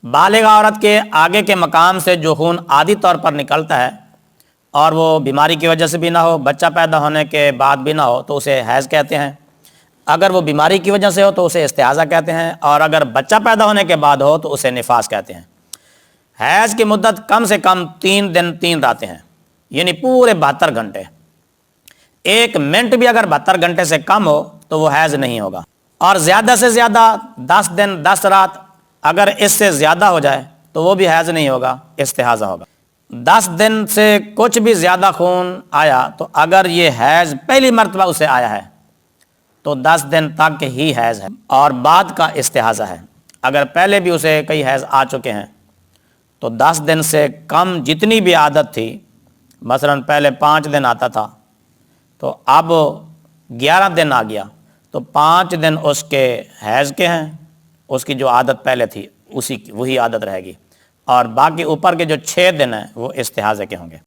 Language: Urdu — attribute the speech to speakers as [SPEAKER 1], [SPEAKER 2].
[SPEAKER 1] بالغ عورت کے آگے کے مقام سے جو خون عادی طور پر نکلتا ہے اور وہ بیماری کی وجہ سے بھی نہ ہو، بچہ پیدا ہونے کے بعد بھی نہ ہو، تو اسے حیض کہتے ہیں۔ اگر وہ بیماری کی وجہ سے ہو تو اسے استحاضہ کہتے ہیں، اور اگر بچہ پیدا ہونے کے بعد ہو تو اسے نفاس کہتے ہیں۔ حیض کی مدت کم سے کم 3 دن 3 راتیں ہیں، یعنی پورے 72 گھنٹے۔ 1 منٹ بھی اگر 72 گھنٹے سے کم ہو تو وہ حیض نہیں ہوگا، اور زیادہ سے زیادہ 10 دن 10 رات اگر اس سے زیادہ ہو جائے تو وہ بھی حیض نہیں ہوگا، استحاضہ ہوگا۔ 10 دن سے کچھ بھی زیادہ خون آیا تو اگر یہ حیض پہلی مرتبہ اسے آیا ہے تو 10 دن تک ہی حیض ہے اور بعد کا استحاضہ ہے۔ اگر پہلے بھی اسے کئی حیض آ چکے ہیں تو 10 دن سے کم جتنی بھی عادت تھی، مثلا پہلے 5 دن آتا تھا تو اب 11 دن آ گیا، تو 5 دن اس کے حیض کے ہیں، اس کی جو عادت پہلے تھی وہی عادت رہے گی، اور باقی اوپر کے جو 6 دن ہیں وہ استحاضے کے ہوں گے۔